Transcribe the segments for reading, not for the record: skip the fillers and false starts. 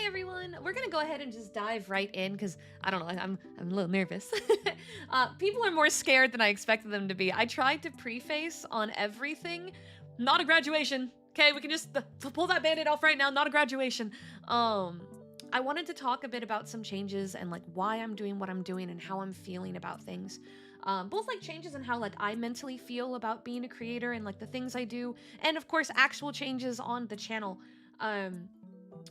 everyone. We're gonna go ahead and just dive right in because I don't know, I'm a little nervous. People are more scared than I expected them to be. I tried to preface on everything, not a graduation. Okay, we can just pull that band-aid off right now. Not a graduation. I wanted to talk a bit about some changes and like why I'm doing what I'm doing and how I'm feeling about things. Both like changes in how like I mentally feel about being a creator and like the things I do, and of course actual changes on the channel. Um,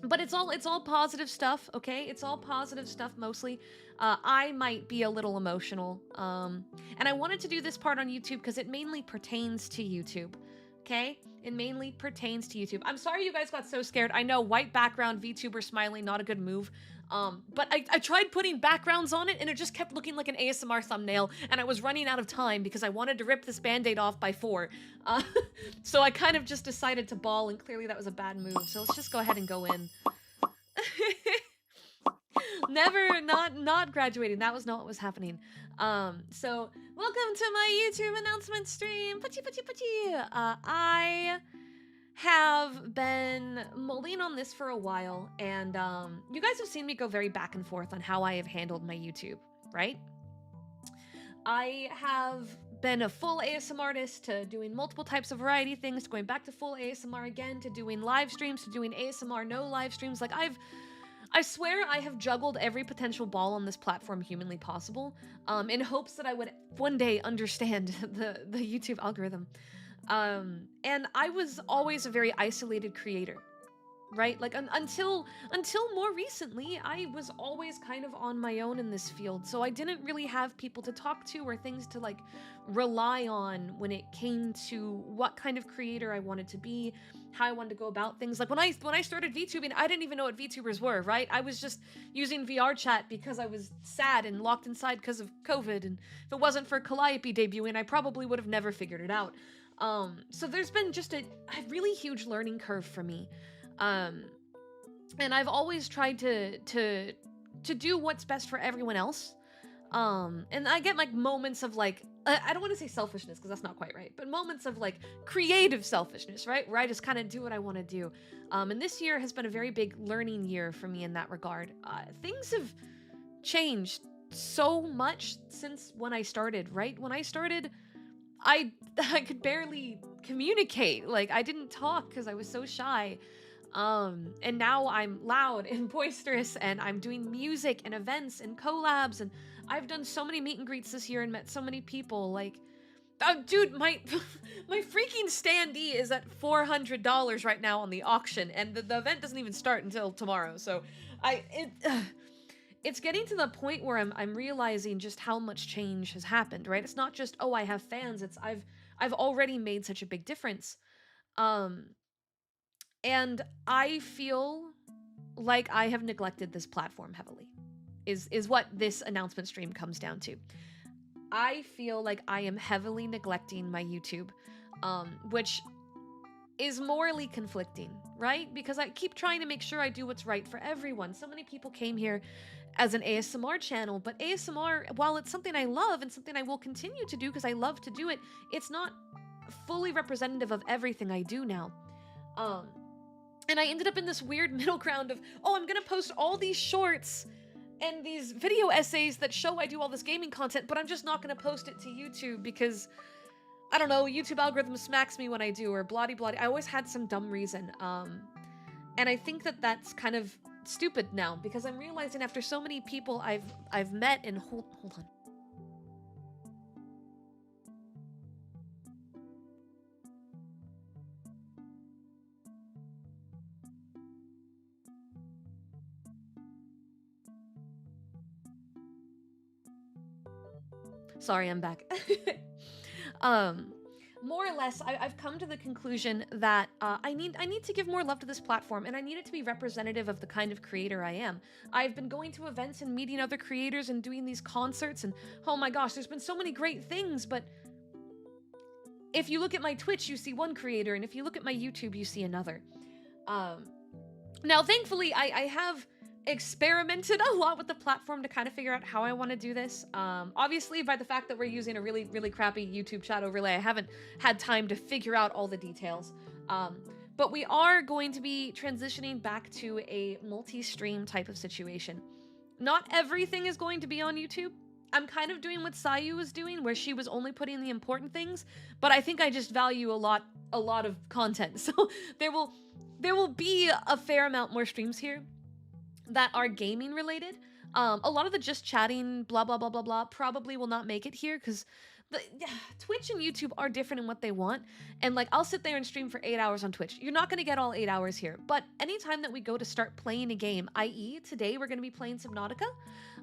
but it's all positive stuff, okay? It's all positive stuff mostly. I might be a little emotional, and I wanted to do this part on YouTube because it mainly pertains to YouTube. Okay, it mainly pertains to YouTube. I'm sorry you guys got so scared. I know white background, VTuber smiling, not a good move. But I tried putting backgrounds on it and it just kept looking like an ASMR thumbnail, and I was running out of time because I wanted to rip this band-aid off by 4. Uh, so I kind of just decided to ball, and clearly that was a bad move. So let's just go ahead and go in. Never, not graduating. That was not what was happening. So welcome to my YouTube announcement stream. Pachi pachi pachi. I have been mulling on this for a while, and you guys have seen me go very back and forth on how I have handled my YouTube, right? I have been a full ASMR artist to doing multiple types of variety things, to going back to full ASMR again, to doing live streams, to doing ASMR no live streams. Like I swear I have juggled every potential ball on this platform humanly possible, in hopes that I would one day understand the YouTube algorithm. And I was always a very isolated creator, right? Like until more recently, I was always kind of on my own in this field, so I didn't really have people to talk to or things to like rely on when it came to what kind of creator I wanted to be, how I wanted to go about things. Like when I started VTubing, I didn't even know what VTubers were, right? I was just using VR chat because I was sad and locked inside because of COVID, and if it wasn't for Calliope debuting, I probably would have never figured it out. So there's been just a really huge learning curve for me. And I've always tried to do what's best for everyone else. And I get like moments of like, I don't want to say selfishness because that's not quite right, but moments of like creative selfishness, right? Where I just kind of do what I want to do. And this year has been a very big learning year for me in that regard. Things have changed so much since when I started, right? When I started, I could barely communicate. Like I didn't talk because I was so shy. And now I'm loud and boisterous, and I'm doing music and events and collabs, and I've done so many meet and greets this year and met so many people. Like, dude, my my freaking standee is at $400 right now on the auction, and the event doesn't even start until tomorrow. So it's getting to the point where I'm realizing just how much change has happened, right? It's not just, oh, I have fans. It's I've already made such a big difference. And I feel like I have neglected this platform heavily, is what this announcement stream comes down to. I feel like I am heavily neglecting my YouTube, which is morally conflicting, right? Because I keep trying to make sure I do what's right for everyone. So many people came here as an ASMR channel, but ASMR, while it's something I love and something I will continue to do because I love to do it, it's not fully representative of everything I do now. And I ended up in this weird middle ground of, oh, I'm gonna post all these shorts and these video essays that show I do all this gaming content, but I'm just not gonna post it to YouTube because, I don't know, YouTube algorithm smacks me when I do, or blah blah. I always had some dumb reason. And I think that that's kind of stupid now because I'm realizing after so many people I've met and hold on. Sorry, I'm back. More or less, I've come to the conclusion that I need to give more love to this platform, and I need it to be representative of the kind of creator I am. I've been going to events and meeting other creators and doing these concerts, and oh my gosh, there's been so many great things, but if you look at my Twitch, you see one creator, and if you look at my YouTube, you see another. Now, thankfully, I have experimented a lot with the platform to kind of figure out how I want to do this. Obviously, by the fact that we're using a really, really crappy YouTube chat overlay, I haven't had time to figure out all the details. But we are going to be transitioning back to a multi-stream type of situation. Not everything is going to be on YouTube. I'm kind of doing what Sayu was doing, where she was only putting the important things, but I think I just value a lot of content. So there will be a fair amount more streams here that are gaming related. A lot of the just chatting, blah blah blah blah blah, probably will not make it here because the Twitch and YouTube are different in what they want. And like, I'll sit there and stream for 8 hours on Twitch. You're not going to get all 8 hours here, but anytime that we go to start playing a game, i.e., today we're going to be playing Subnautica.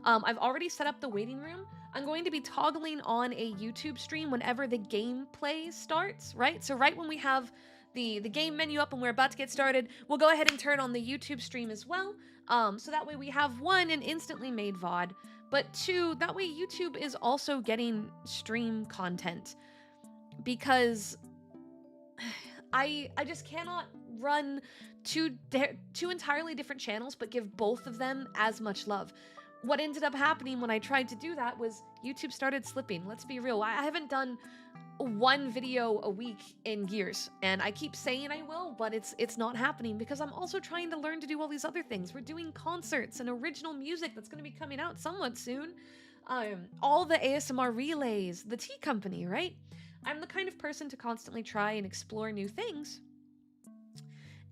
I've already set up the waiting room. I'm going to be toggling on a YouTube stream whenever the gameplay starts, right? So right when we have the game menu up and we're about to get started, we'll go ahead and turn on the YouTube stream as well. So that way we have one, an instantly made VOD, but two, that way YouTube is also getting stream content, because I just cannot run two entirely different channels but give both of them as much love. What ended up happening when I tried to do that was YouTube started slipping. Let's be real. I haven't done one video a week in years, and I keep saying I will, but it's not happening because I'm also trying to learn to do all these other things. We're doing concerts and original music that's going to be coming out somewhat soon. All the ASMR relays, the tea company, right? I'm the kind of person to constantly try and explore new things.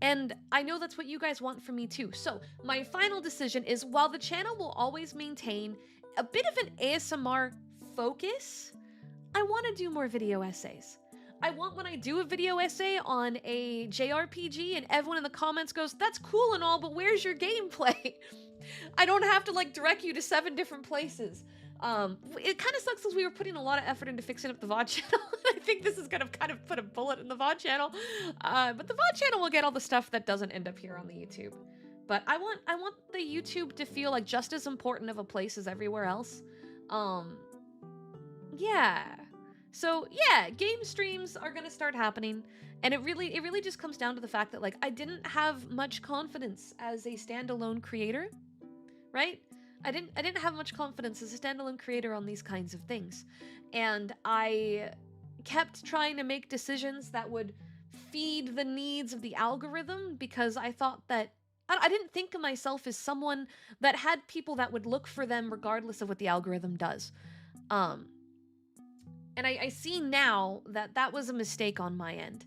And I know that's what you guys want from me too. So my final decision is, while the channel will always maintain a bit of an ASMR focus, I want to do more video essays. I want, when I do a video essay on a JRPG and everyone in the comments goes, that's cool and all, but where's your gameplay? I don't have to like direct you to 7 different places. It kind of sucks because we were putting a lot of effort into fixing up the VOD channel. I think this is gonna kind of put a bullet in the VOD channel. But the VOD channel will get all the stuff that doesn't end up here on the YouTube. But I want the YouTube to feel like just as important of a place as everywhere else. Yeah. So yeah, game streams are gonna start happening, and it really just comes down to the fact that like I didn't have much confidence as a standalone creator, right? I didn't have much confidence as a standalone creator on these kinds of things, and I kept trying to make decisions that would feed the needs of the algorithm, because I thought that I didn't think of myself as someone that had people that would look for them regardless of what the algorithm does. And I see now that that was a mistake on my end.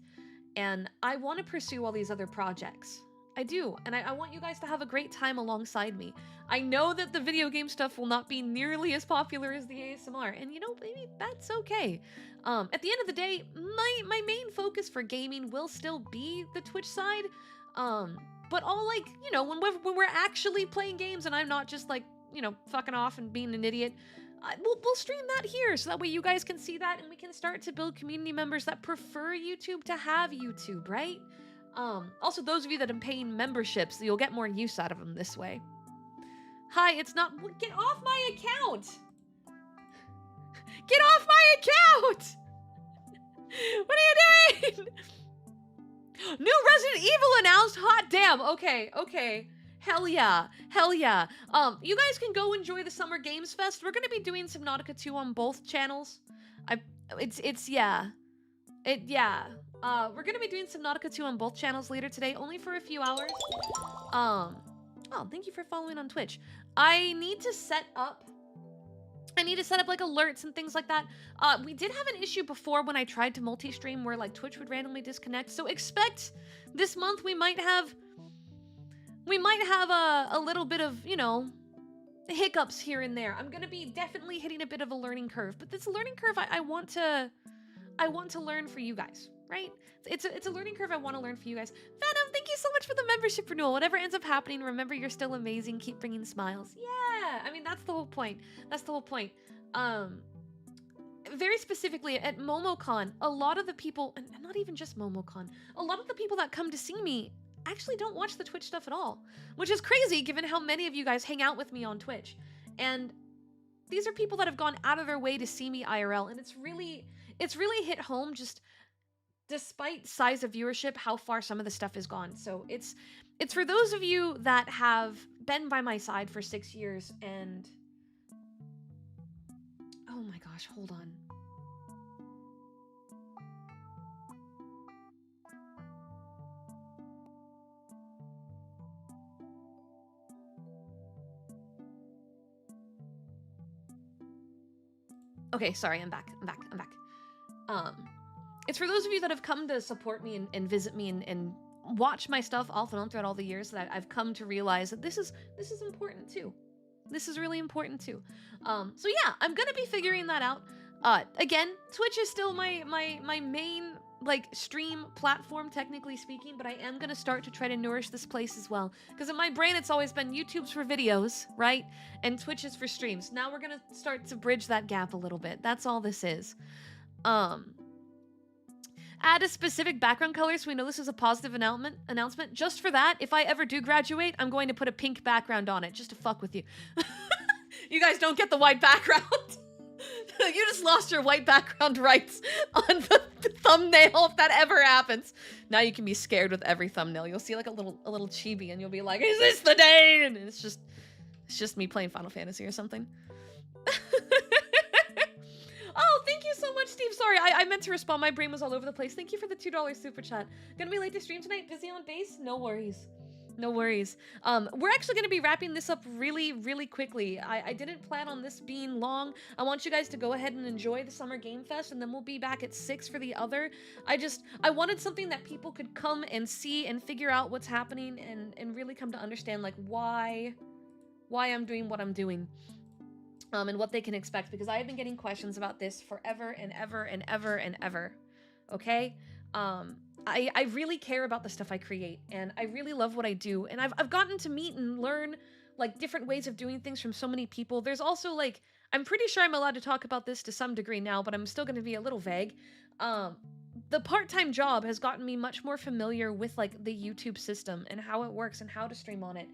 And I want to pursue all these other projects. I do. And I want you guys to have a great time alongside me. I know that the video game stuff will not be nearly as popular as the ASMR. And you know, maybe that's okay. At the end of the day, my main focus for gaming will still be the Twitch side. But all, like, you know, when we're actually playing games and I'm not just like, you know, fucking off and being an idiot, we'll stream that here, so that way you guys can see that and we can start to build community members that prefer YouTube to have YouTube, right? Also, those of you that are paying memberships, you'll get more use out of them this way. Hi, it's not— get off my account! Get off my account! What are you doing? New Resident Evil announced? Hot damn. Okay. Hell yeah. You guys can go enjoy the Summer Games Fest. We're gonna be doing Subnautica 2 on both channels. Yeah. We're gonna be doing Subnautica 2 on both channels later today, only for a few hours. Oh, thank you for following on Twitch. I need to set up like alerts and things like that. We did have an issue before when I tried to multi-stream where like Twitch would randomly disconnect. So expect this month we might have a little bit of, you know, hiccups here and there. I'm gonna be definitely hitting a bit of a learning curve, but this learning curve I want to learn for you guys, right? It's a learning curve I want to learn for you guys. Phantom, thank you so much for the membership renewal. Whatever ends up happening, remember you're still amazing. Keep bringing smiles. Yeah, I mean, that's the whole point. Very specifically at MomoCon, a lot of the people, and not even just MomoCon, a lot of the people that come to see me actually don't watch the Twitch stuff at all, which is crazy given how many of you guys hang out with me on Twitch. And these are people that have gone out of their way to see me IRL, and it's really hit home, just despite size of viewership, how far some of the stuff has gone. So it's for those of you that have been by my side for 6 years and... Oh my gosh, hold on. Okay, sorry, I'm back. It's for those of you that have come to support me and visit me and watch my stuff off and on throughout all the years that I've come to realize that this is important too. This is really important too. So yeah, I'm gonna be figuring that out. Again, Twitch is still my main like stream platform, technically speaking, but I am gonna start to try to nourish this place as well. Because in my brain, it's always been YouTube's for videos, right? And Twitch is for streams. Now we're gonna start to bridge that gap a little bit. That's all this is. Add a specific background color so we know this is a positive announcement. Just for that, if I ever do graduate, I'm going to put a pink background on it just to fuck with you. You guys don't get the white background. You just lost your white background rights on the thumbnail if that ever happens. Now you can be scared with every thumbnail. You'll see like a little chibi and you'll be like, is this the day? And it's just me playing Final Fantasy or something. Oh, thank you so much, Steve. Sorry, I meant to respond. My brain was all over the place. Thank you for the $2 super chat. Gonna be late to stream tonight. Busy on base? No worries. No worries. We're actually gonna be wrapping this up really, really quickly. I didn't plan on this being long. I want you guys to go ahead and enjoy the Summer Game Fest, and then we'll be back at 6 for the other. I wanted something that people could come and see and figure out what's happening and really come to understand, like, why I'm doing what I'm doing. And what they can expect, because I've been getting questions about this forever and ever and ever and ever. Okay? I really care about the stuff I create, and I really love what I do, and I've gotten to meet and learn like different ways of doing things from so many people. There's also like, I'm pretty sure I'm allowed to talk about this to some degree now, but I'm still going to be a little vague. The part-time job has gotten me much more familiar with like the YouTube system and how it works and how to stream on it.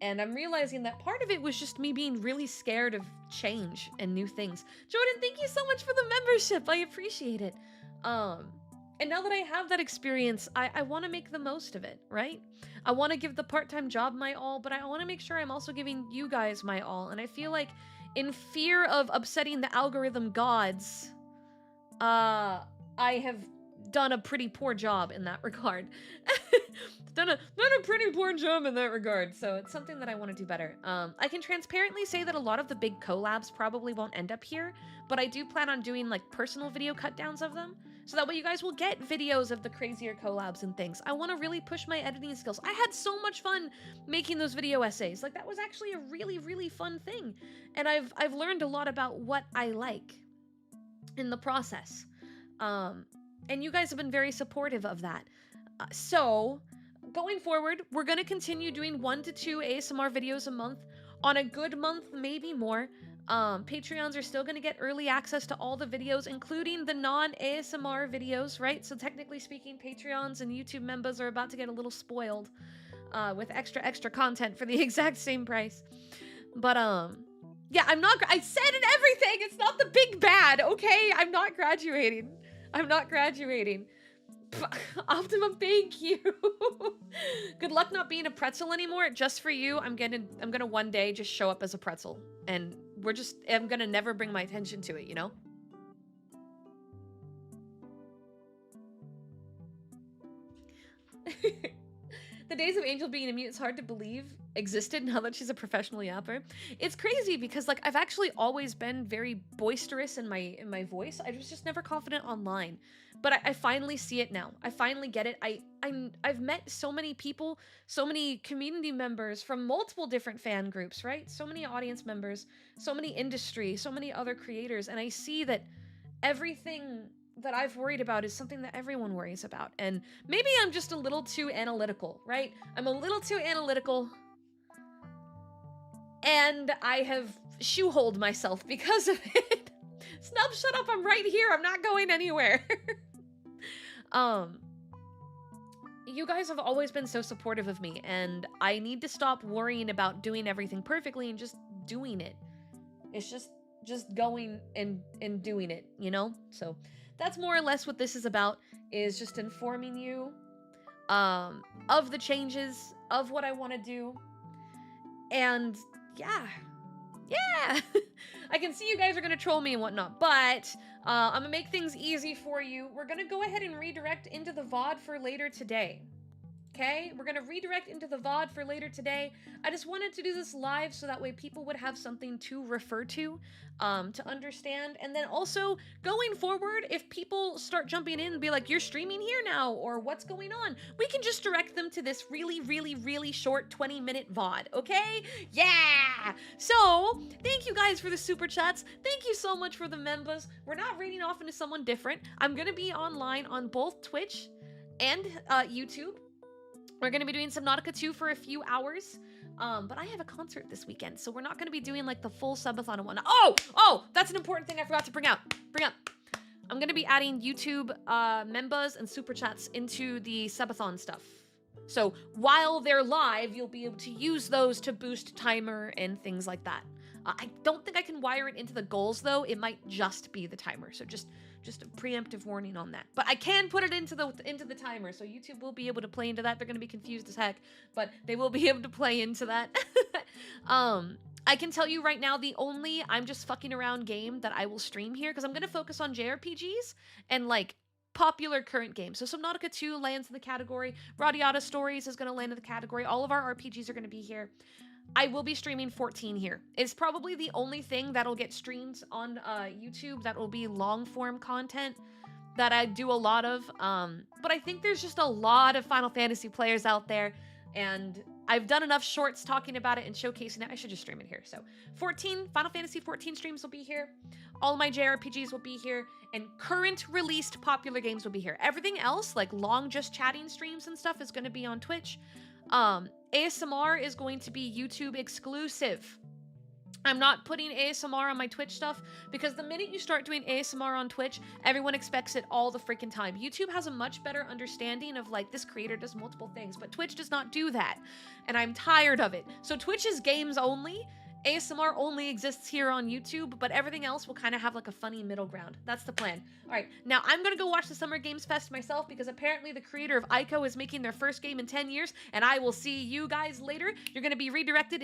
And I'm realizing that part of it was just me being really scared of change and new things. Jordan, thank you so much for the membership. I appreciate it. And now that I have that experience, I want to make the most of it, right? I want to give the part-time job my all, but I want to make sure I'm also giving you guys my all. And I feel like in fear of upsetting the algorithm gods, I have done a pretty poor job in that regard. done a pretty poor job in that regard, so it's something that I want to do better. I can transparently say that a lot of the big collabs probably won't end up here, but I do plan on doing like personal video cut downs of them, so that way you guys will get videos of the crazier collabs and things. I want to really push my editing skills. I had so much fun making those video essays. Like, that was actually a really, really fun thing, and I've learned a lot about what I like in the process. And you guys have been very supportive of that. So, going forward, we're going to continue doing 1 to 2 ASMR videos a month. On a good month, maybe more. Patreons are still going to get early access to all the videos, including the non-ASMR videos, right? So technically speaking, Patreons and YouTube members are about to get a little spoiled with extra content for the exact same price. But, yeah, I said in everything, it's not the big bad, okay? I'm not graduating. Optimum, thank you. Good luck not being a pretzel anymore. Just for you, I'm gonna one day just show up as a pretzel, and I'm gonna never bring my attention to it, you know? The days of Angel being a mute, it's hard to believe existed now that she's a professional yapper. It's crazy because like I've actually always been very boisterous in my voice. I was just never confident online. But I finally see it now. I finally get it. I've met so many people, so many community members from multiple different fan groups, right? So many audience members, so many industry, so many other creators, and I see that everything that I've worried about is something that everyone worries about. And maybe I'm just a little too analytical, right? I'm a little too analytical, and I have shoeholed myself because of it. Snub, shut up, I'm right here, I'm not going anywhere. You guys have always been so supportive of me, and I need to stop worrying about doing everything perfectly and just doing it. It's just going and doing it, you know? So that's more or less what this is about, is just informing you of the changes, of what I want to do. And yeah. I can see you guys are gonna troll me and whatnot, but I'm gonna make things easy for you. We're gonna go ahead and redirect into the VOD for later today. Okay, we're gonna redirect into the VOD for later today. I just wanted to do this live so that way people would have something to refer to understand. And then also going forward, if people start jumping in and be like, "You're streaming here now," or "What's going on?" we can just direct them to this really, really, really short 20-minute VOD. Okay? Yeah. So thank you guys for the super chats. Thank you so much for the members. We're not reading off into someone different. I'm gonna be online on both Twitch and YouTube. We're going to be doing Subnautica 2 for a few hours. But I have a concert this weekend, so we're not going to be doing like the full subathon and whatnot. Oh, that's an important thing I forgot to bring up. I'm going to be adding YouTube members and super chats into the subathon stuff. So while they're live, you'll be able to use those to boost timer and things like that. I don't think I can wire it into the goals though. It might just be the timer. So just a preemptive warning on that. But I can put it into the timer, so YouTube will be able to play into that. They're gonna be confused as heck, but they will be able to play into that. I can tell you right now, the only I'm just fucking around game that I will stream here, because I'm gonna focus on JRPGs and like popular current games. So Subnautica 2 lands in the category. Radiata Stories is gonna land in the category. All of our RPGs are gonna be here. I will be streaming 14 here. It's probably the only thing that'll get streamed on YouTube that will be long form content that I do a lot of. But I think there's just a lot of Final Fantasy players out there, and I've done enough shorts talking about it and showcasing it. I should just stream it here. So 14 Final Fantasy 14 streams will be here. All my JRPGs will be here, and current released popular games will be here. Everything else, like long just chatting streams and stuff, is going to be on Twitch. ASMR is going to be YouTube exclusive. I'm not putting ASMR on my Twitch stuff, because the minute you start doing ASMR on Twitch, everyone expects it all the freaking time. YouTube has a much better understanding of like, this creator does multiple things, but Twitch does not do that, and I'm tired of it. So Twitch is games only. ASMR only exists here on YouTube, but everything else will kind of have like a funny middle ground. That's the plan. All right, now I'm gonna go watch the Summer Games Fest myself, because apparently the creator of Ico is making their first game in 10 years, and I will see you guys later. You're gonna be redirected into